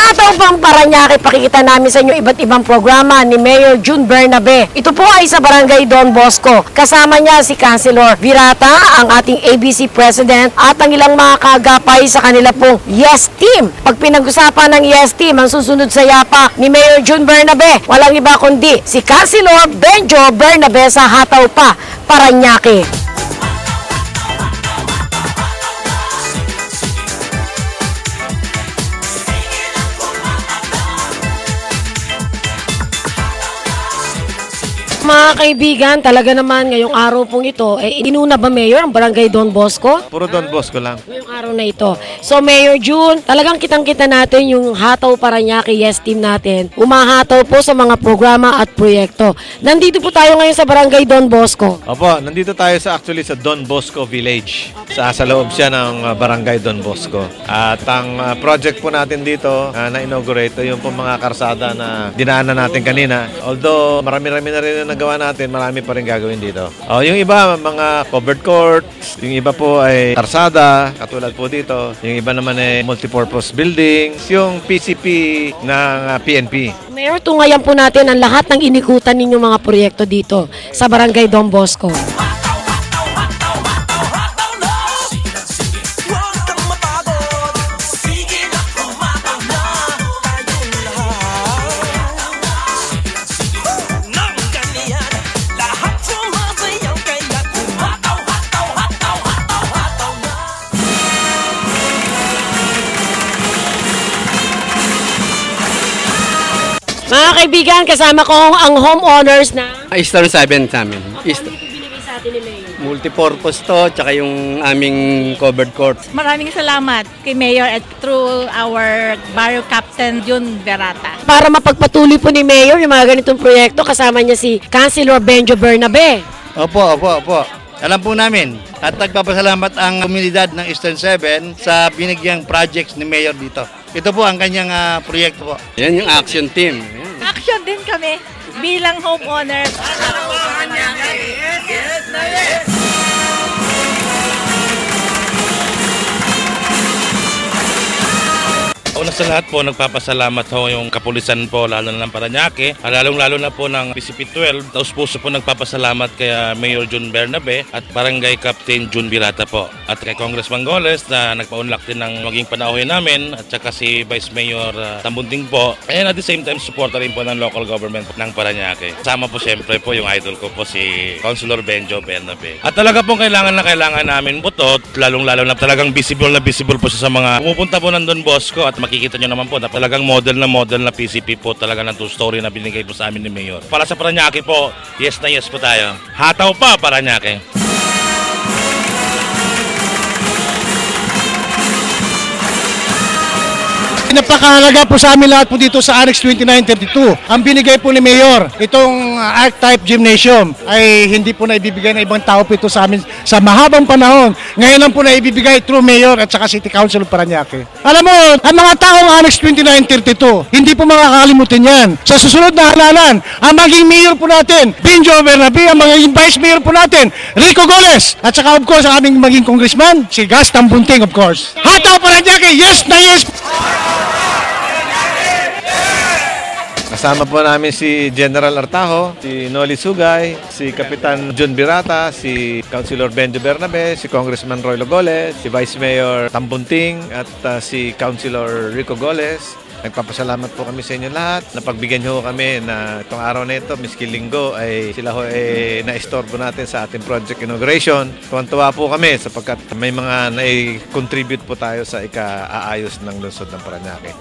hataw pang Parañaque, pakikita namin sa inyo iba't ibang programa ni Mayor June Bernabe. Ito po ay sa Barangay Don Bosco. Kasama niya si Councilor Virata, ang ating ABC President, at ang ilang mga kagapay sa kanila pong Yes Team. Pag pinag-usapan ng Yes Team, ang susunod sa yapa ni Mayor June Bernabe, walang iba kundi si Councilor Benjo Bernabe sa hataw pa Parañaque. Mga kaibigan, talaga naman ngayong araw pong ito, inuna ba Mayor ang Barangay Don Bosco? Puro Don Bosco lang. Ngayong araw na ito. So Mayor June, talagang kitang-kita natin yung hataw Parañaque Yes Team natin. Umahataw po sa mga programa at proyekto. Nandito po tayo ngayon sa Barangay Don Bosco. Opo, nandito tayo sa Don Bosco Village. Sa loob siya ng Barangay Don Bosco. At ang project po natin dito na-inaugurate yung po mga karsada na dinaanan natin kanina. Although marami-rami na rin na nagawa natin, marami pa rin gagawin dito. Yung iba, mga covered courts, yung iba po ay karsada, katulad po dito. Yung iba naman ay multipurpose buildings, yung PCP ng PNP. Mayor, tungayan po natin ang lahat ng inikutan ninyong mga proyekto dito sa Barangay Don Bosco. Mga kaibigan, kasama ko ang homeowners na Eastern 7 sa amin. ano dito binigay sa atin ni Mayor? Multipurpose to, tsaka yung aming covered court. Maraming salamat kay Mayor at through our Barrio Captain June Virata. Para mapagpatuloy po ni Mayor yung mga ganitong proyekto, kasama niya si Councilor Benjo Bernabe. Opo. Alam po namin at nagpapasalamat ang komunidad ng Eastern 7 sa binigyang projects ni Mayor dito. Ito po ang kanyang proyekto po. Yan yung action team. Action din kami bilang homeowner. Una sa lahat po, nagpapasalamat ho yung kapulisan po, lalo na ng Parañaque, lalong-lalo na po ng PCP-12. Taos puso po nagpapasalamat kay Mayor June Bernabe at Barangay Captain June Virata po. At kay Congressman Goles na nagpaunlak din ng maging panauhin namin, at saka si Vice Mayor Tambunting po. And at the same time, supporta rin po ng local government ng Parañaque. Kasama po siyempre po yung idol ko po si Councilor Benjo Bernabe. At talaga pong kailangan namin butot, lalong-lalo na talagang visible po siya sa mga pumupunta po ng Don Bosco, at makikita nyo naman po na talagang model na PCP po talaga ng two-story na binigay po sa amin ni Mayor. Para sa Parañaque po, yes na yes po tayo. Hataw pa Parañaque! Napakahalaga po sa amin lahat po dito sa Annex 2932. Ang binigay po ni Mayor, itong Arc-type gymnasium ay hindi po na ibibigay ng ibang tao po ito sa amin sa mahabang panahon. Ngayon lang po na ibibigay through Mayor at saka City Council of Parañaque. Alam mo, ang mga taong Annex 2932, hindi po makakalimutin yan. Sa susunod na halalan, ang maging Mayor po natin, Benjo Bernabe, ang maging Vice Mayor po natin, Rico Goles, at saka of course ang aming maging Congressman, si Gas Tambunting of course. Hataw Parañaque, yes na yes! Kasama po namin si General Artajo, si Noli Sugay, si Kapitan June Virata, si Councilor Benjo Bernabe, si Congressman Roy Logoles, si Vice Mayor Tambunting, at si Councilor Rico Goles. Nagpapasalamat po kami sa inyo lahat. Napagbigyan nyo kami na itong araw na ito, miski linggo, ay sila ho ay na-istorbo natin sa ating project inauguration. Tuwan-tuwa po kami sapagkat may mga na-contribute po tayo sa ika-aayos ng lungsod ng Parañaque.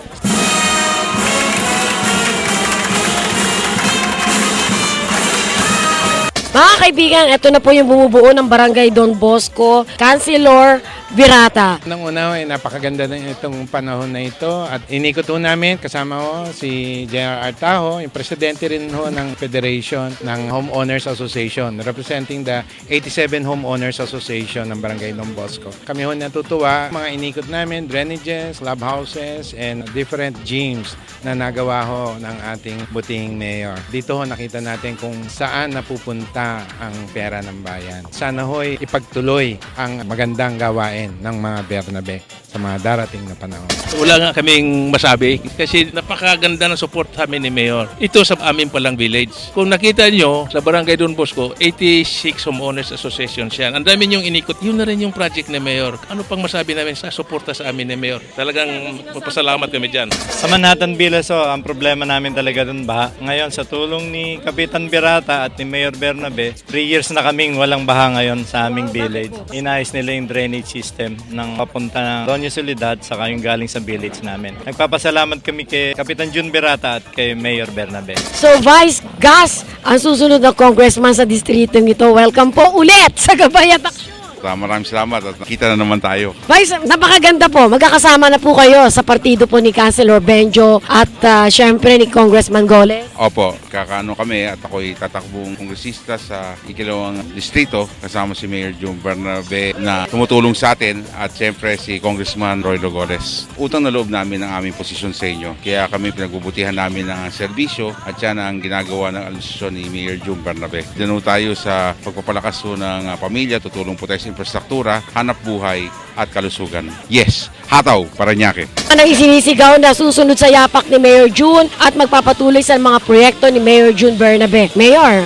Mga kaibigan, ito na po yung bumubuo ng Barangay Don Bosco, Councilor Virata. Nang una, napakaganda na itong panahon na ito at inikot ho namin kasama ho si General Artajo, yung presidente rin ho ng Federation ng Homeowners Association, representing the 87 Homeowners Association ng Barangay Don Bosco. Kami ho natutuwa, mga inikot namin, drainages, club houses, and different gyms na nagawa ho ng ating butihing mayor. Dito ho nakita natin kung saan napupunta ang pera ng bayan. Sana ho'y ipagtuloy ang magandang gawain gawain ng mga Bernabe sa mga darating na panahon. Wala nga kaming masabi kasi napakaganda ng support sa amin ni Mayor. Ito sa amin palang village. Kung nakita nyo sa Barangay Don Bosco, 86 Homeowners Association yan. Ang dami yung inikot. Yun na rin yung project ni Mayor. Ano pang masabi namin sa suporta sa amin ni Mayor? Talagang magpasalamat kami dyan. Sa Manhattan Villas, ang problema namin talaga dun baha. Ngayon, sa tulong ni Kapitan Birata at ni Mayor Bernabe, 3 years na kaming walang baha ngayon sa aming village. Inayos nila yung drainage system ng papunta ng Doña Soledad saka yung galing sa village namin. Nagpapasalamat kami kay Kapitan Jun Birata at kay Mayor Bernabe. So Vice Gas, ang susunod na congressman sa distritong ito. Welcome po ulit sa Gabay at Aksyon. Maraming salamat at nakita na naman tayo. Vice, napakaganda po. Magkakasama na po kayo sa partido po ni Councilor Benjo at syempre ni Congressman Gole. Opo, kakaano kami at ako'y tatakbong kongresista sa ikalawang distrito kasama si Mayor Jun Bernabe na tumutulong sa atin at syempre si Congressman Roy Logoles. Utang na loob namin ang aming posisyon sa inyo. Kaya kami pinagbubutihan namin ng serbisyo at yan ang ginagawa ng alusyon ni Mayor Jun Bernabe. Diyan tayo sa pagpapalakas ng pamilya, tutulong po tayo sa infrastruktura, hanap buhay at kalusugan. Yes, hataw, Parañaque. Ang isinisigaw na susunod sa yapak ni Mayor Jun at magpapatuloy sa mga proyekto ni Mayor Jun Bernabe. Mayor,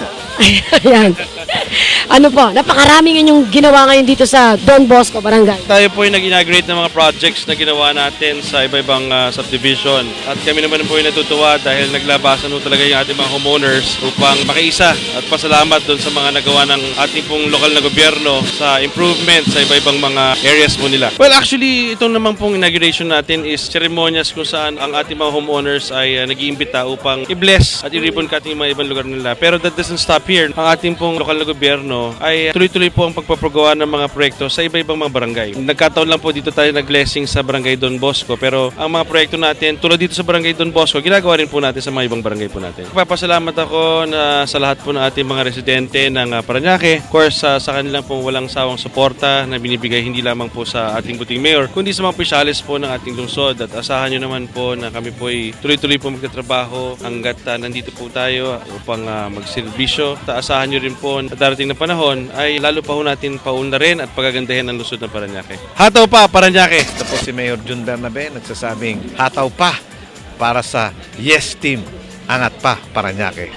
ayan. Ano po, napakaraming inyong ginawa ngayon dito sa Don Bosco Barangay. Tayo po ay nag-inaugurate ng mga projects na ginawa natin sa iba-ibang subdivision. At kami naman po ay natutuwa dahil naglabasan po talaga yung ating mga homeowners upang makiisa at pasalamat doon sa mga nagawa ng ating pong lokal na gobyerno sa improvement sa iba-ibang mga areas po nila. Well, actually, itong naman pong inauguration natin is ceremonias kung saan ang ating mga homeowners ay nag-iimbita upang i-bless at i-ribbon cut yung mga ibang lugar nila. Pero that doesn't stop here. Ang ating pong lokal na gobyerno ay tuloy-tuloy po ang pagpapagawa ng mga proyekto sa iba-ibang mga barangay. Nagkataon lang po dito tayo nag-blessing sa Barangay Don Bosco, pero ang mga proyekto natin tulad dito sa Barangay Don Bosco, ginagawa rin po natin sa mga ibang barangay po natin. Papasalamat ako na sa lahat po ng ating mga residente ng Parañaque. Of course, sa kanilang pong walang sawang suporta na binibigay hindi lamang po sa ating buting mayor, kundi sa mga opisyalis po ng ating lungsod. At asahan nyo naman po na kami po ay tuloy-tuloy po magtatrabaho hanggat nandito po tayo upang magserbisyo. Asahan nyo rin po na darating na panahon ay lalo pa ho natin paunlarin at pagagandahin ang lungsod ng Parañaque. Hataw pa, Parañaque! Ito po si Mayor Jun Bernabe nagsasabing hataw pa para sa Yes Team. Angat pa, Parañaque.